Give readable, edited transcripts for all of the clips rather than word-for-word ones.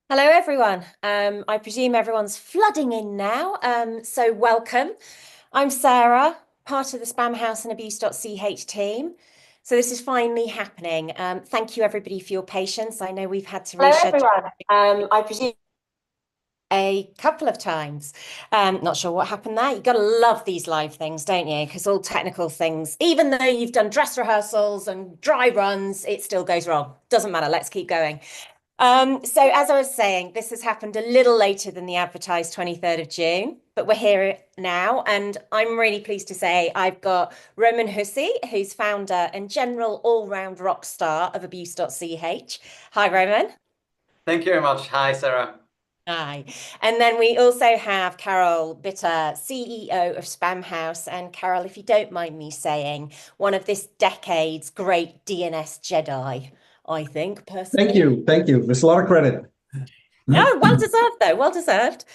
Hello, everyone. I presume everyone's flooding in now. So welcome. I'm Sarah, part of the Spamhaus and abuse.ch team. So this is finally happening. Thank you, everybody, for your patience. I know we've had to Hello, reschedule everyone. I presume. a couple of times. Not sure what happened there. You got to love these live things, don't you? Because all technical things, even though you've done dress rehearsals and dry runs, it still goes wrong. Doesn't matter. Let's keep going. So as I was saying, this has happened a little later than the advertised 23rd of June, but we're here now, and I'm really pleased to say I've got Roman Hüssy, who's founder and general all-round rock star of abuse.ch. Hi, Roman. Thank you very much. Hi, Sarah. Hi. And then we also have Carel Bitter, CEO of Spamhaus. And Carol, if you don't mind me saying, one of this decade's great DNS Jedi, I think, Thank personally. you. Thank you. There's a lot of credit. Oh, well deserved though, well deserved.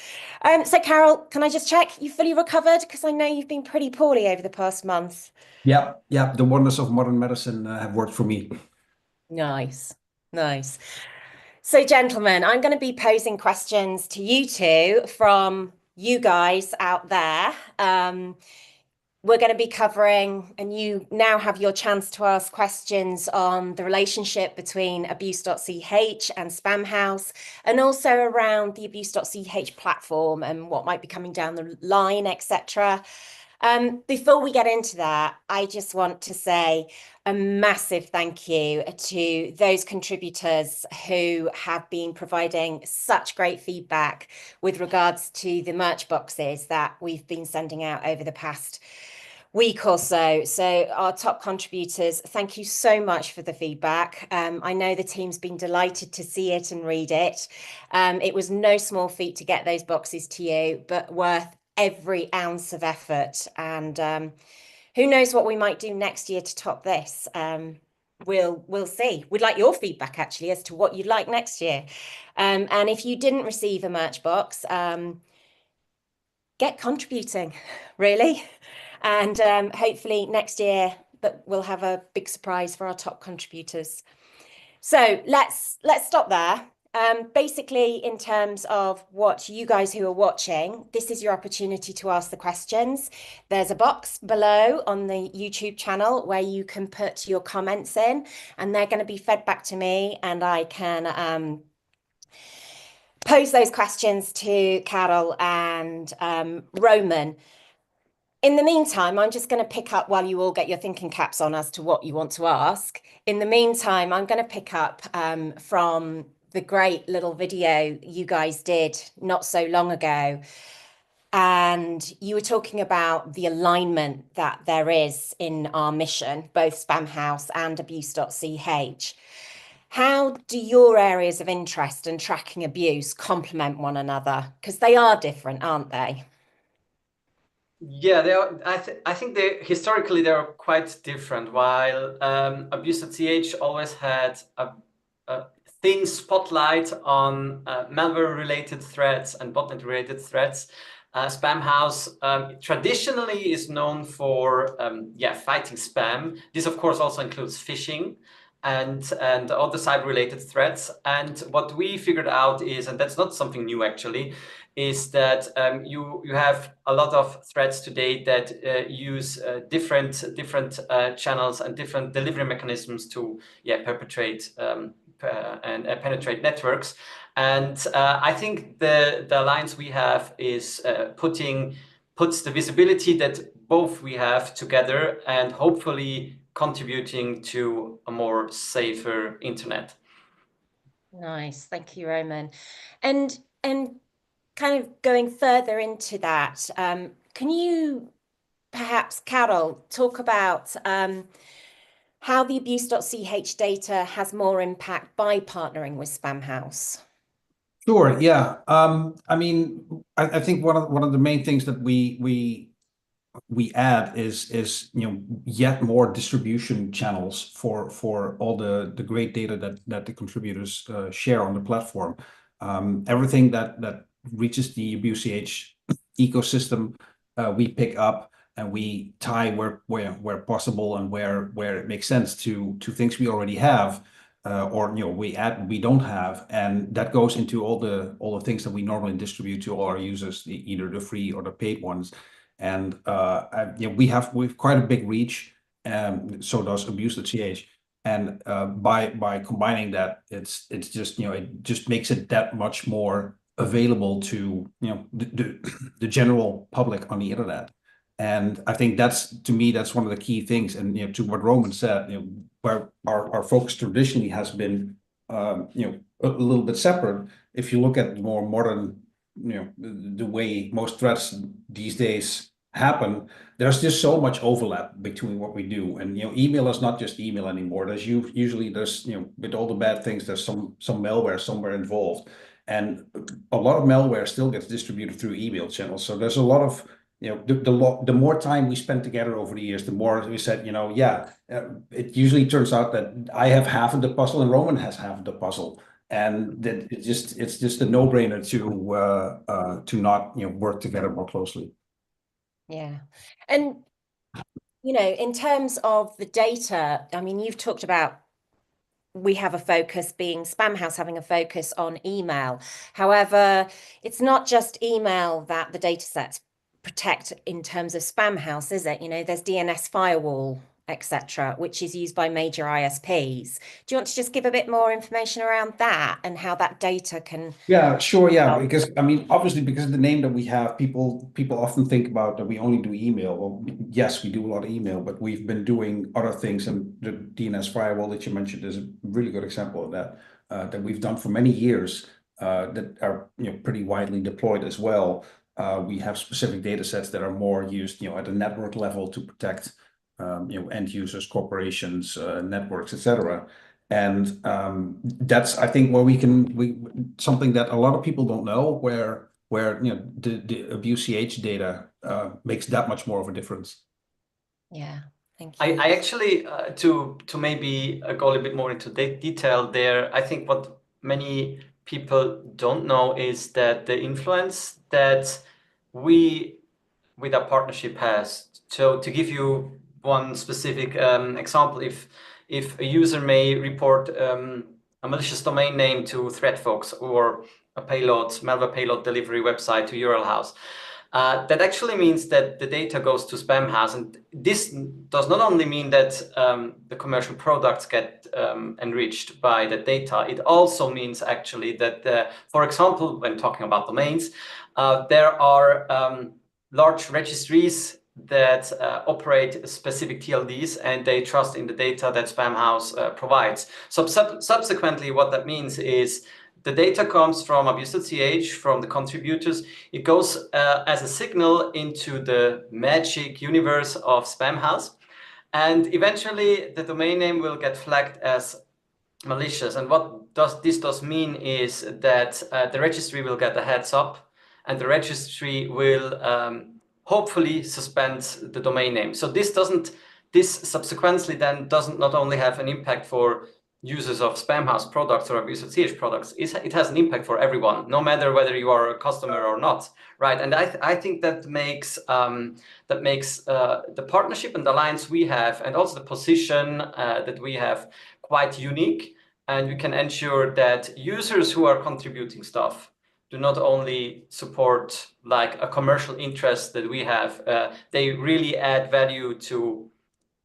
So Carol, can I just check you fully recovered? Because I know you've been pretty poorly over the past month. Yeah, yeah. The wonders of modern medicine have worked for me. Nice, nice. So, gentlemen, I'm going to be posing questions to you two from you guys out there. We're going to be covering, and you now have your chance to ask questions on the relationship between abuse.ch and Spamhaus, and also around the abuse.ch platform and what might be coming down the line, etc. Before we get into that, I just want to say a massive thank you to those contributors who have been providing such great feedback with regards to the merch boxes that we've been sending out over the past week or so. So our top contributors, thank you so much for the feedback. I know the team's been delighted to see it and read it. It was no small feat to get those boxes to you, but worth every ounce of effort. And who knows what we might do next year to top this. We'll see. We'd like your feedback actually as to what you'd like next year. And if you didn't receive a merch box, get contributing, really. And hopefully next year, but we'll have a big surprise for our top contributors. So let's stop there. Basically, in terms of what you guys who are watching, this is your opportunity to ask the questions. There's a box below on the YouTube channel where you can put your comments in, and they're going to be fed back to me, and I can pose those questions to Carol and Roman. In the meantime, I'm just going to pick up while you all get your thinking caps on as to what you want to ask. In the meantime, I'm going to pick up from the great little video you guys did not so long ago. And you were talking about the alignment that there is in our mission, both Spamhaus and abuse.ch. How do your areas of interest and tracking abuse complement one another? Because they are different, aren't they? Yeah, they are. I think they historically they are quite different. While abuse.ch always had a thin spotlight on malware-related threats and botnet-related threats, Spamhaus traditionally is known for fighting spam. This, of course, also includes phishing and other cyber-related threats. And what we figured out is, and that's not something new actually, is that you have a lot of threats today that use different channels and different delivery mechanisms to perpetrate and penetrate networks. And I think the alliance we have is puts the visibility that both we have together and hopefully contributing to a more safer internet. Nice. Thank you, Roman. And kind of going further into that, can you perhaps, Carol, talk about how the abuse.ch data has more impact by partnering with Spamhaus? Sure. Yeah. I mean, I think one of the main things that we add is yet more distribution channels for all the great data that the contributors share on the platform. Everything that reaches the abuse.ch ecosystem, we pick up and we tie where possible and where it makes sense to things we already have. or we don't have, and that goes into all the things that we normally distribute to all our users, either the free or the paid ones. And we have quite a big reach, so does abuse.ch. And by combining that, it's just it just makes it that much more available to the general public on the internet. And I think to me that's one of the key things. And to what Roman said, where our focus traditionally has been a little bit separate. If you look at more modern, the way most threats these days happen, there's just so much overlap between what we do. And email is not just email anymore. There's usually with all the bad things, there's some malware somewhere involved. And a lot of malware still gets distributed through email channels. So there's a lot of the more time we spent together over the years, the more we said, it usually turns out that I have half of the puzzle and Roman has half of the puzzle, and that it's just a no-brainer to not work together more closely. Yeah, and in terms of the data, I mean, you've talked about we have a focus being Spamhaus having a focus on email. However, it's not just email that the data sets protect in terms of Spamhaus, is it? There's DNS firewall, etc., which is used by major ISPs. Do you want to just give a bit more information around that and how that data can? Yeah, sure. Yeah, because I mean, obviously, because of the name that we have, people often think about that we only do email. Well, yes, we do a lot of email, but we've been doing other things, and the DNS firewall that you mentioned is a really good example of that. That we've done for many years, that are pretty widely deployed as well. We have specific data sets that are more used, at a network level to protect, end users, corporations, networks, etc. And that's, I think, where something that a lot of people don't know, where the abuse.ch data makes that much more of a difference. Yeah, thank you. I actually, to maybe go a little bit more into detail there, I think what many people don't know is that the influence that we, with our partnership, has. So to give you one specific example, if a user may report a malicious domain name to ThreatFox or a malware payload delivery website to URLhouse, that actually means that the data goes to Spamhaus. And this does not only mean that the commercial products get enriched by the data, it also means actually that, for example, when talking about domains, there are large registries that operate specific TLDs, and they trust in the data that Spamhaus provides. So subsequently, what that means is the data comes from abuse.ch, from the contributors. It goes as a signal into the magic universe of Spamhaus, and eventually the domain name will get flagged as malicious. And what this does mean is that the registry will get a heads up, and the registry will hopefully suspend the domain name. So this subsequently then doesn't not only have an impact for users of Spamhaus products or abuse.ch products, it has an impact for everyone, no matter whether you are a customer or not, right? And I think that makes the partnership and the alliance we have, and also the position that we have, quite unique. And we can ensure that users who are contributing stuff do not only support like a commercial interest that we have, they really add value to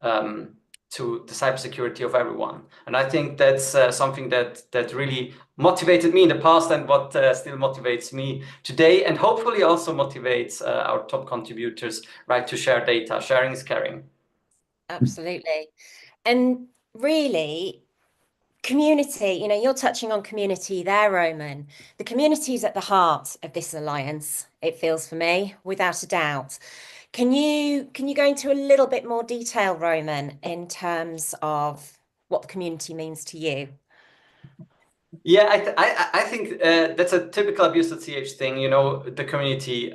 the cybersecurity of everyone. And I think that's something that really motivated me in the past, and what still motivates me today, and hopefully also motivates our top contributors, right, to share data. Sharing is caring. Absolutely. And really, community, you're touching on community there, Roman. The community is at the heart of this alliance, it feels for me, without a doubt. Can you go into a little bit more detail, Roman, in terms of what the community means to you? Yeah, I think that's a typical abuse.ch thing, the community.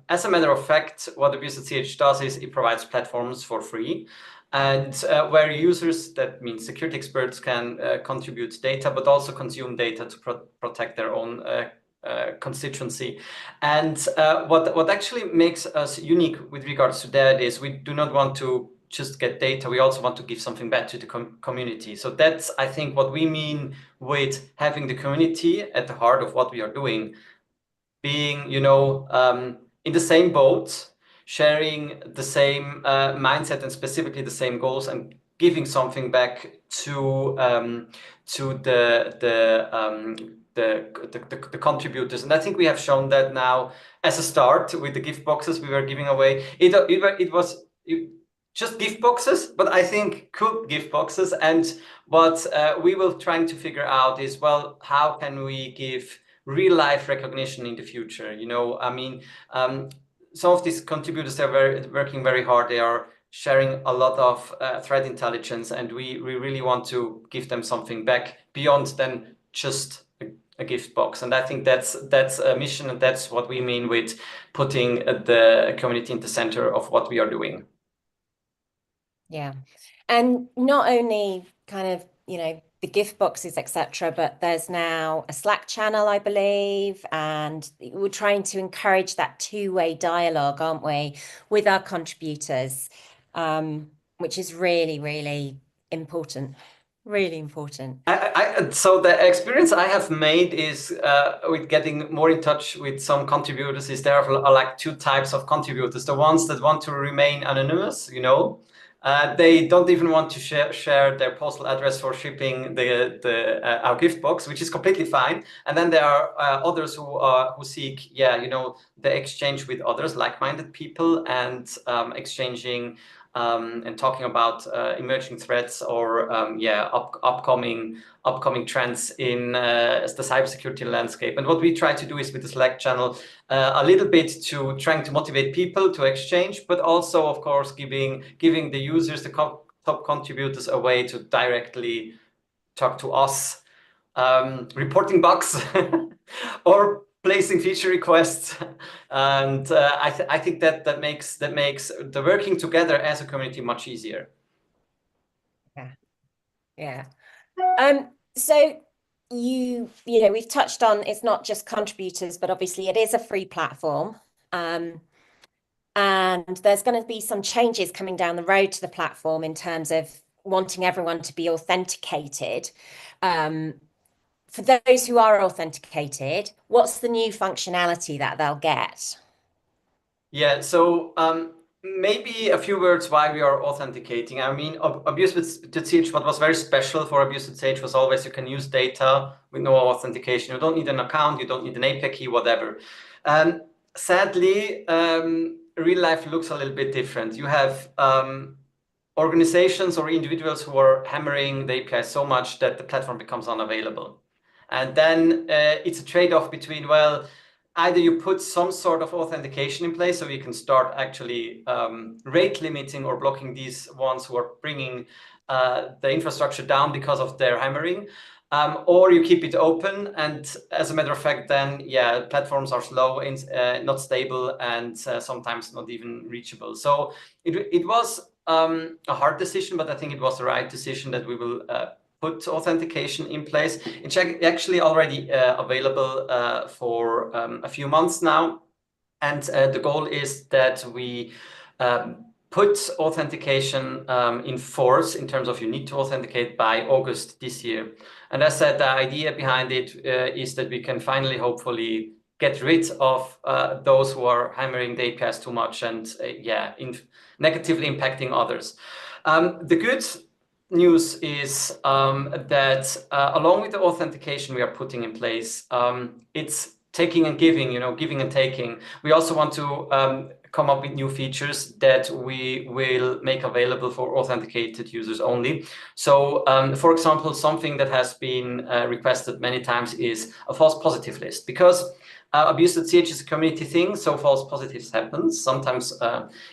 As a matter of fact, what abuse.ch does is it provides platforms for free, and where users, that means security experts, can contribute data, but also consume data to protect their own constituency. And what actually makes us unique with regards to that is we do not want to just get data. We also want to give something back to the community. So that's, I think, what we mean with having the community at the heart of what we are doing, being, you know, in the same boat, sharing the same mindset and specifically the same goals, and giving something back to the contributors. And I think we have shown that now as a start with the gift boxes we were giving away. It was just gift boxes, but I think cool gift boxes. And what we will trying to figure out is, well, how can we give real life recognition in the future? You know, I mean, some of these contributors are working very hard. They are sharing a lot of threat intelligence, and we really want to give them something back beyond than just a gift box. And I think that's a mission, and that's what we mean with putting the community in the center of what we are doing. Yeah. And not only kind of, you know, the gift boxes, etc., but there's now a Slack channel, I believe, and we're trying to encourage that two-way dialogue, aren't we, with our contributors, which is really, really important. Really important. So the experience I have made is with getting more in touch with some contributors is there are like two types of contributors. The ones that want to remain anonymous, you know, they don't even want to share their postal address for shipping our gift box, which is completely fine. And then there are others who seek, yeah, you know, the exchange with others, like-minded people, and exchanging and talking about emerging threats or upcoming trends in the cybersecurity landscape. And what we try to do is with the Slack channel a little bit to trying to motivate people to exchange, but also, of course, giving the users, the top contributors, a way to directly talk to us, reporting bugs or placing feature requests. And I think that makes the working together as a community much easier. Yeah. So you know, we've touched on, it's not just contributors, but obviously it is a free platform. And there's going to be some changes coming down the road to the platform in terms of wanting everyone to be authenticated. For those who are authenticated, what's the new functionality that they'll get? Yeah, so maybe a few words why we are authenticating. I mean, abuse.ch, what was very special for abuse.ch was always you can use data with no authentication. You don't need an account, you don't need an API key, whatever. Sadly, real life looks a little bit different. You have organizations or individuals who are hammering the API so much that the platform becomes unavailable. And then it's a trade-off between, well, either you put some sort of authentication in place so you can start actually rate limiting or blocking these ones who are bringing the infrastructure down because of their hammering, or you keep it open. And as a matter of fact, then, yeah, platforms are slow and not stable, and sometimes not even reachable. So it was a hard decision, but I think it was the right decision that we will put authentication in place. It's actually already available for a few months now. And the goal is that we put authentication in force in terms of you need to authenticate by August this year. And as I said, the idea behind it is that we can finally, hopefully, get rid of those who are hammering the APIs too much and negatively impacting others. The good news is that along with the authentication we are putting in place, it's taking and giving, you know, giving and taking. We also want to come up with new features that we will make available for authenticated users only. So, for example, something that has been requested many times is a false positive list, because abuse.ch is a community thing, so false positives happen. Sometimes,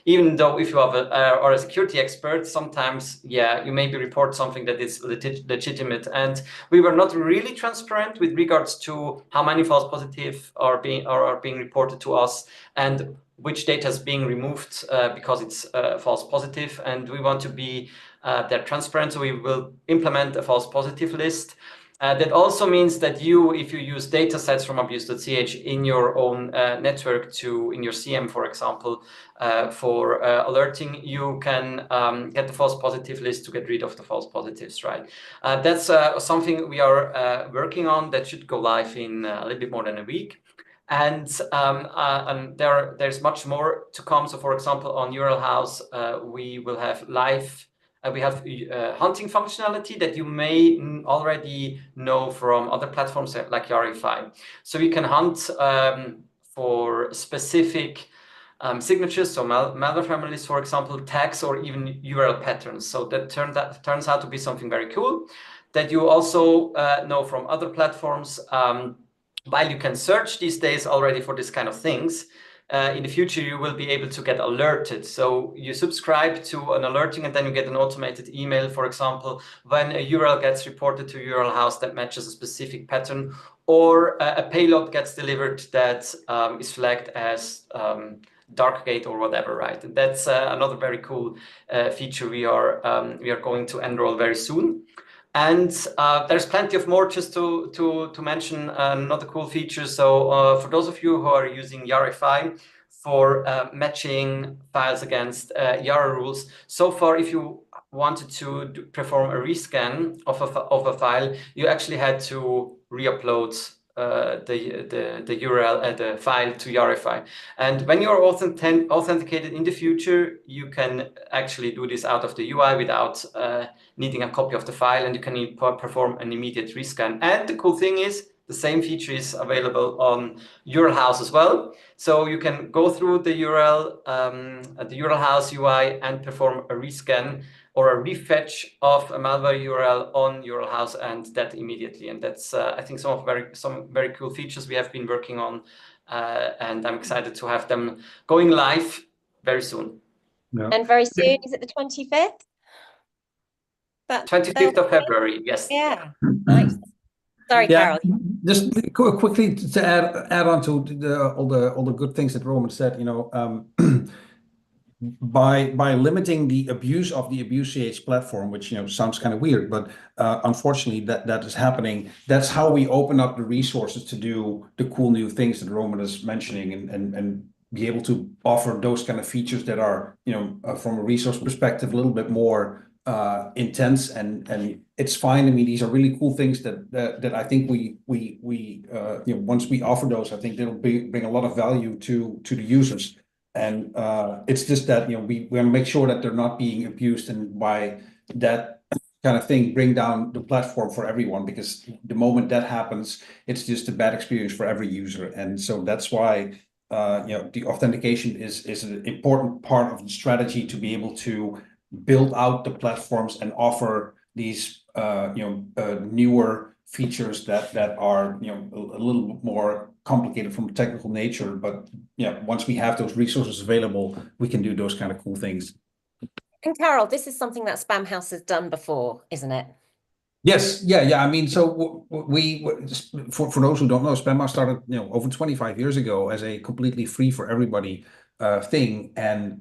even though if you are a security expert, sometimes, yeah, you maybe report something that is legitimate. And we were not really transparent with regards to how many false positives are being reported to us and which data is being removed because it's false positive. And we want to be that transparent, so we will implement a false positive list. That also means that you, if you use data sets from abuse.ch in your own network in your CM, for example, for alerting, you can get the false positive list to get rid of the false positives, right? That's something we are working on that should go live in a little bit more than a week. And there's much more to come. So, for example, on URL House, we will have live. We have hunting functionality that you may already know from other platforms like Yarify. So you can hunt for specific signatures, so malware families, for example, tags, or even URL patterns. So that turns out to be something very cool that you also know from other platforms. While you can search these days already for this kind of things, in the future, you will be able to get alerted. So you subscribe to an alerting and then you get an automated email, for example, when a URL gets reported to URL House that matches a specific pattern, or a payload gets delivered that is flagged as Darkgate or whatever, right? And that's another very cool feature we are going to enroll very soon. And there's plenty of more just to mention another cool feature. So for those of you who are using Yarify for matching files against Yara rules, so far, if you wanted to perform a rescan of a file, you actually had to re-upload the URL, the file to Yarify. And when you're authenticated in the future, you can actually do this out of the UI without needing a copy of the file, and you can perform an immediate rescan. And the cool thing is, the same feature is available on URL House as well. So you can go through the URL, the URL House UI, and perform a rescan or a refetch of a malware URL on URL House, and that immediately. And that's, I think, some very cool features we have been working on, and I'm excited to have them going live very soon. Yeah. And very soon, is it the 25th? 25th of February, yes. Yeah, nice. Sorry, Yeah, Carel. just quickly to add on to all the good things that Roman said, you know, by limiting the abuse of the abuse.ch platform, which, you know, sounds kind of weird, but unfortunately that is happening. That's how we open up the resources to do the cool new things that Roman is mentioning, and be able to offer those kind of features that are, you know, from a resource perspective, a little bit more intense, and it's fine. I mean, these are really cool things that I think we you know, once we offer those, I think they'll bring a lot of value to the users. And it's just that, you know, we want to make sure that they're not being abused, and by that kind of thing, bring down the platform for everyone, because the moment that happens, it's just a bad experience for every user. And so that's why you know, the authentication is an important part of the strategy, to be able to build out the platforms and offer these you know, newer features that are, you know, a little bit more complicated from a technical nature. But yeah, once we have those resources available, we can do those kind of cool things. And Carel, this is something that Spamhaus has done before, isn't it? Yes, yeah. I mean, so for those who don't know, Spamhaus started, you know, over 25 years ago as a completely free for everybody thing, and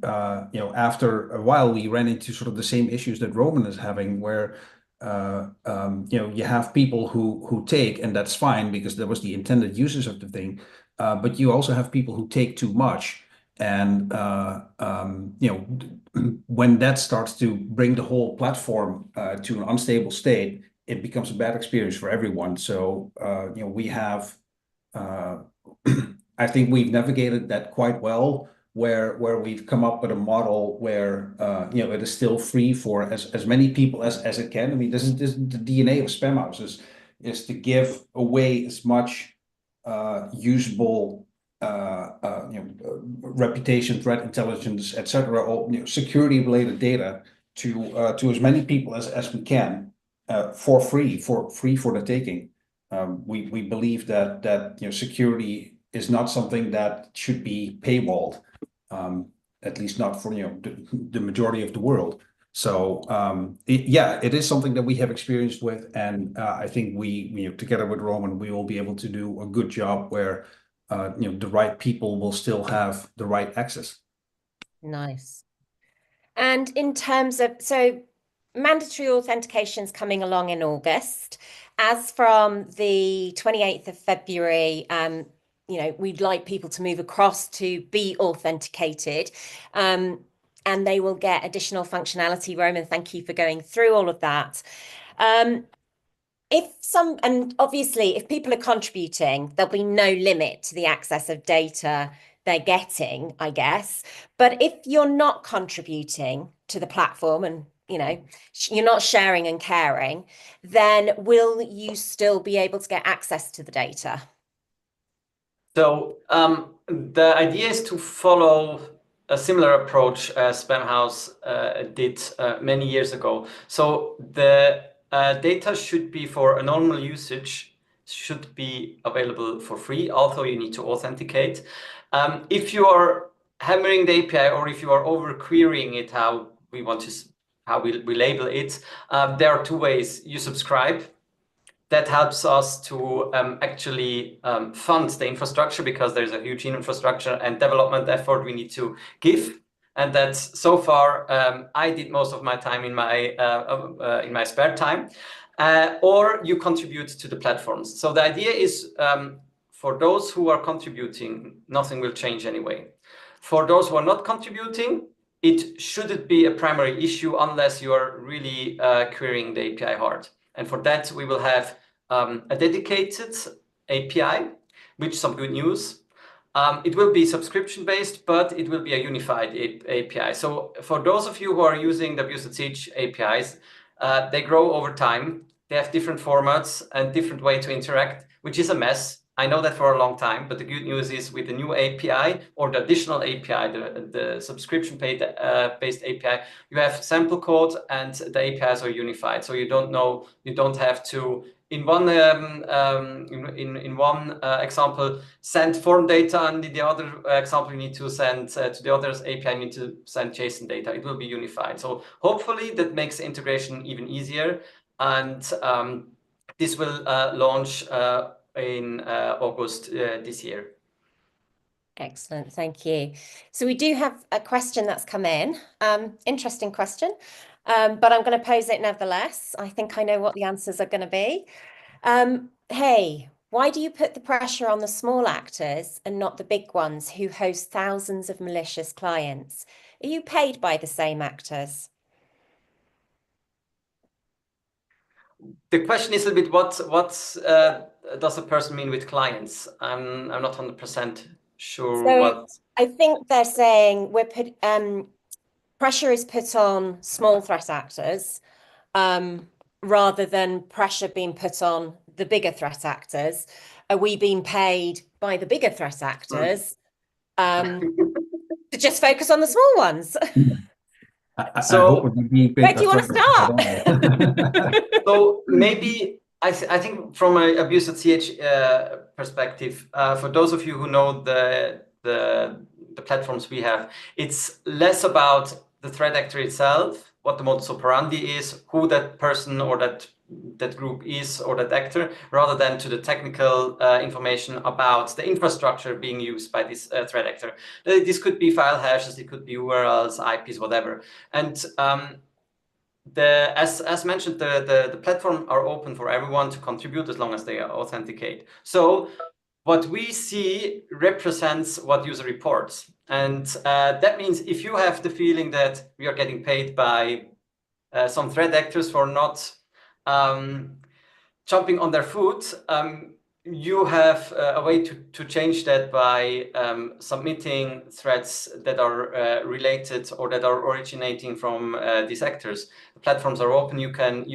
you know, after a while, we ran into sort of the same issues that Roman is having, where you know, you have people who take, and that's fine because that was the intended users of the thing, but you also have people who take too much, and you know, when that starts to bring the whole platform to an unstable state, it becomes a bad experience for everyone. So you know, we have I think we've navigated that quite well, where we've come up with a model where you know, it is still free for as many people as it can. I mean, this is the DNA of Spamhaus, is to give away as much usable you know, reputation, threat intelligence, etc., all, you know, security related data to as many people as we can, for free for the taking. We believe that you know, security is not something that should be paywalled, at least not for, you know, the majority of the world. So yeah, it is something that we have experienced with, and I think we, you know, together with Roman, we will be able to do a good job where you know, the right people will still have the right access. Nice. And in terms of, so mandatory authentication's coming along in August. As from the 28th of February, we'd like people to move across to be authenticated. And they will get additional functionality. Roman, thank you for going through all of that. And obviously, if people are contributing, there'll be no limit to the access of data they're getting, I guess. But if you're not contributing to the platform and you're not sharing and caring, then will you still be able to get access to the data? So the idea is to follow a similar approach as Spamhaus did many years ago. So the data should be, for a normal usage, should be available for free, although you need to authenticate. If you are hammering the API, or if you are over querying it, how we label it, there are two ways. You subscribe. That helps us to actually fund the infrastructure, because there's a huge infrastructure and development effort we need to give. And that's so far I did most of my time in my spare time. Or you contribute to the platforms. So the idea is for those who are contributing, nothing will change anyway. For those who are not contributing, it shouldn't be a primary issue unless you are really querying the API hard. And for that, we will have a dedicated API, which is some good news. It will be subscription-based, but it will be a unified API. So for those of you who are using the abuse.ch APIs, they grow over time. They have different formats and different way to interact, which is a mess. I know that for a long time, but the good news is with the new API or the additional API, the subscription-based API, you have sample code and the APIs are unified. So you don't have to, in one example, send form data, and in the other example, you need to send to the other API, you need to send JSON data. It will be unified. So hopefully that makes the integration even easier. And this will launch in August this year. Excellent, thank you. So we do have a question that's come in. Interesting question, but I'm going to pose it nevertheless. I think I know what the answers are going to be. Hey, why do you put the pressure on the small actors and not the big ones who host thousands of malicious clients? Are you paid by the same actors? The question is a bit what does a person mean with clients? I'm not 100% sure. So what. I think they're saying pressure is put on small threat actors rather than pressure being put on the bigger threat actors. Are we being paid by the bigger threat actors to just focus on the small ones? I hope it would be where do you want to start? So maybe I think from an abuse.ch perspective, for those of you who know the platforms we have, it's less about the threat actor itself, what the modus operandi is, who that person or that group is or that actor, rather than to the technical information about the infrastructure being used by this threat actor. This could be file hashes, it could be URLs, IPs, whatever. And as mentioned, the platform are open for everyone to contribute as long as they authenticate. So what we see represents what user reports. And that means if you have the feeling that we are getting paid by some threat actors for not jumping on their foot, you have a way to change that by submitting threats that are related or that are originating from these actors. The platforms are open. You can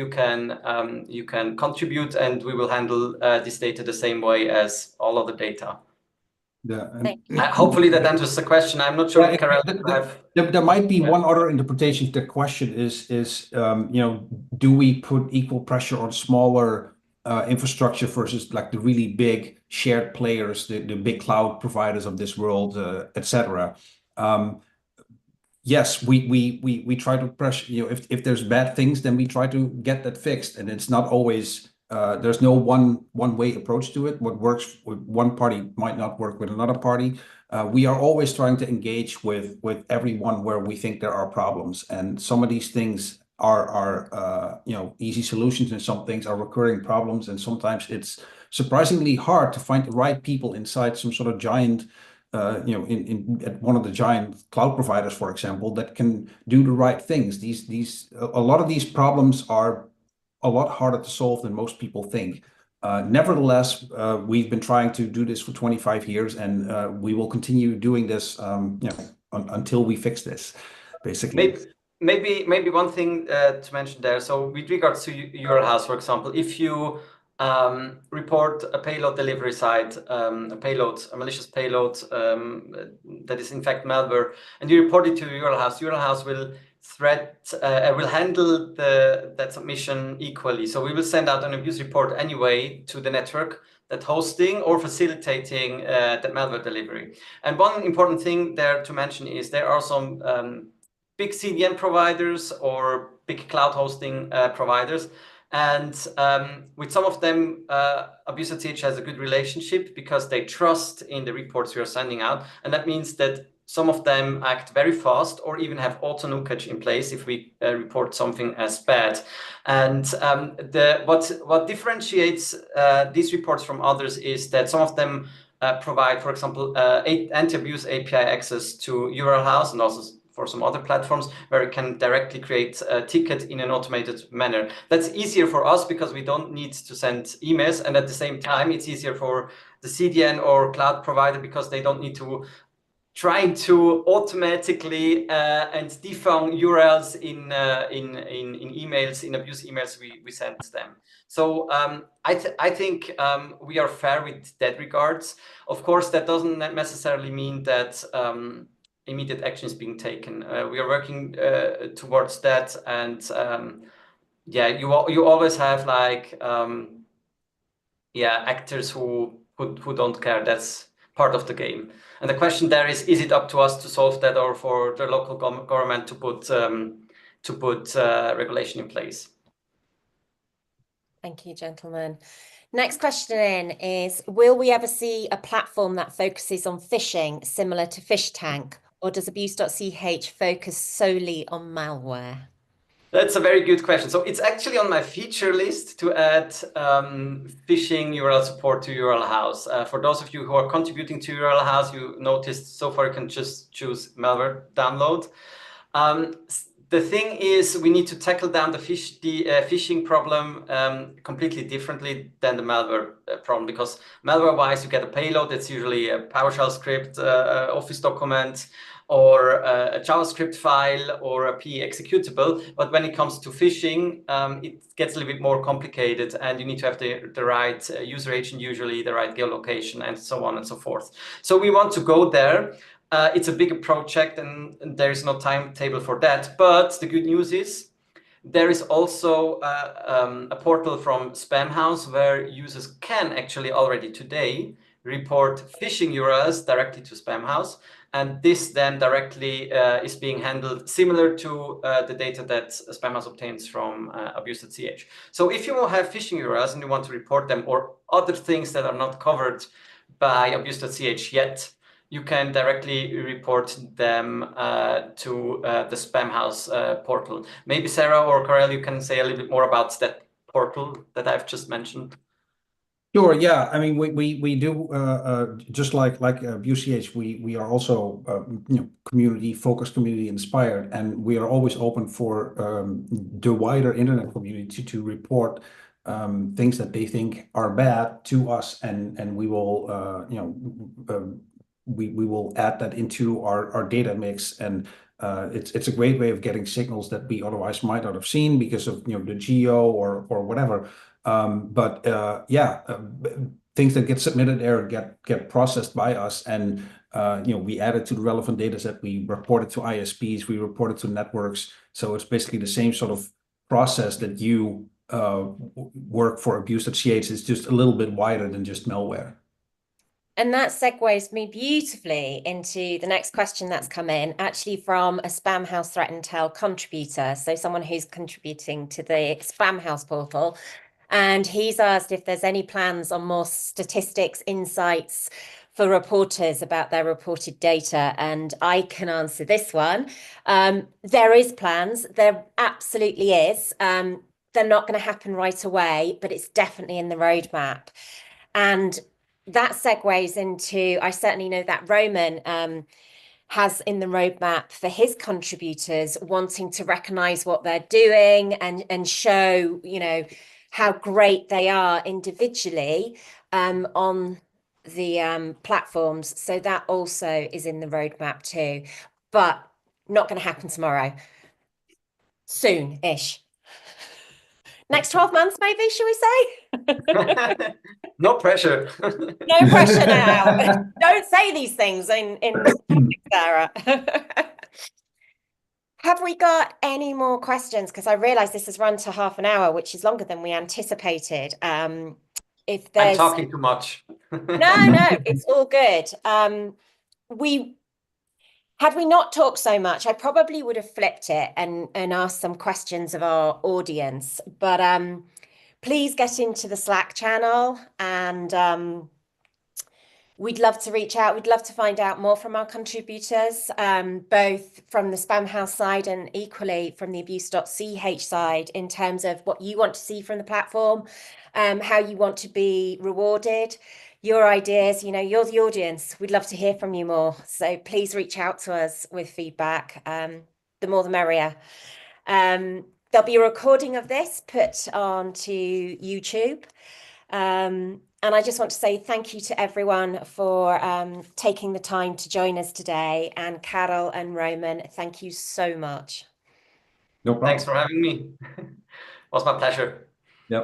contribute, and we will handle this data the same way as all other data. Yeah, hopefully that answers the question. I'm not sure, Carel. There might be one other interpretation to the question is do we put equal pressure on smaller infrastructure versus like the really big shared players, the big cloud providers of this world, etc. Yes, we try to pressure. If there's bad things, then we try to get that fixed, and it's not always. There's no one way approach to it. What works with one party might not work with another party. We are always trying to engage with everyone where we think there are problems, and some of these things are easy solutions, and some things are recurring problems, and sometimes it's surprisingly hard to find the right people inside some sort of giant at one of the giant cloud providers, for example, that can do the right things. A lot of these problems are a lot harder to solve than most people think. Nevertheless, we've been trying to do this for 25 years, and we will continue doing this until we fix this, basically. Maybe one thing to mention there. So with regards to URL house, for example, if you report a payload delivery site, a malicious payload that is in fact malware, and you report it to URL house will handle that submission equally. So we will send out an abuse report anyway to the network that hosting or facilitating that malware delivery. And one important thing there to mention is there are some big CDN providers or big cloud hosting providers. And with some of them, abuse.ch has a good relationship because they trust in the reports we are sending out. And that means that some of them act very fast or even have auto-nukage in place if we report something as bad. And what differentiates these reports from others is that some of them provide, for example, anti-abuse API access to URL house, and also for some other platforms where you can directly create a ticket in an automated manner. That's easier for us because we don't need to send emails, and at the same time, it's easier for the CDN or cloud provider because they don't need to trying to automatically and defang URLs in emails, in abuse emails we send them. So I think we are fair with that regards. Of course, that doesn't necessarily mean that immediate action is being taken. We are working towards that, and yeah, you always have like actors who don't care. That's part of the game. And the question there is it up to us to solve that, or for the local government to put regulation in place? Thank you, gentlemen. Next question in is, will we ever see a platform that focuses on phishing similar to Fish Tank, or does abuse.ch focus solely on malware? That's a very good question. So it's actually on my feature list to add phishing URL support to URL house. For those of you who are contributing to URL house, you noticed so far you can just choose malware download. The thing is, we need to tackle down the phishing problem completely differently than the malware problem, because malware-wise, you get a payload that's usually a PowerShell script, Office document, or a JavaScript file, or a PE executable. But when it comes to phishing, it gets a little bit more complicated, and you need to have the right user agent, usually the right geolocation, and so on and so forth. So we want to go there. It's a bigger project, and there is no timetable for that. But the good news is there is also a portal from Spamhaus where users can actually already today report phishing URLs directly to Spamhaus. And this then directly is being handled similar to the data that Spamhaus obtains from abuse.ch. So if you have phishing URLs and you want to report them, or other things that are not covered by abuse.ch yet, you can directly report them to the Spamhaus portal. Maybe Sarah or Carel, you can say a little bit more about that portal that I've just mentioned. Sure. Yeah. I mean, we do just like abuse.ch. We are also community focused, community inspired, and we are always open for the wider internet community to report things that they think are bad to us, and we will we will add that into our data mix, and it's a great way of getting signals that we otherwise might not have seen because of the geo or whatever. Things that get submitted there get processed by us, and we add it to the relevant data set. We report it to ISPs, we report it to networks. So it's basically the same sort of process that you work for abuse.ch. It's just a little bit wider than just malware. And that segues me beautifully into the next question that's come in, actually from a Spamhaus Threat Intel contributor. So someone who's contributing to the Spamhaus portal. And he's asked if there's any plans on more statistics, insights for reporters about their reported data, and I can answer this one. There is plans. There absolutely is. They're not going to happen right away, but it's definitely in the roadmap. And that segues into, I certainly know that Roman has in the roadmap for his contributors wanting to recognize what they're doing and show, you know, how great they are individually on the platforms. So that also is in the roadmap too, but not going to happen tomorrow. Soon-ish. Next 12 months, maybe, should we say? No pressure. No pressure now. Don't say these things in public, Sarah. Have we got any more questions? Because I realize this has run to half an hour, which is longer than we anticipated. If there's... I'm talking too much. No, it's all good. Had we not talked so much, I probably would have flipped it and asked some questions of our audience. But please get into the Slack channel, and we'd love to reach out. We'd love to find out more from our contributors, both from the Spamhaus side and equally from the abuse.ch side, in terms of what you want to see from the platform, how you want to be rewarded, your ideas. You know, you're the audience. We'd love to hear from you more. So please reach out to us with feedback. The more the merrier. There'll be a recording of this put onto YouTube. And I just want to say thank you to everyone for taking the time to join us today. And Carel and Roman, thank you so much. No problem. Thanks for having me. It was my pleasure.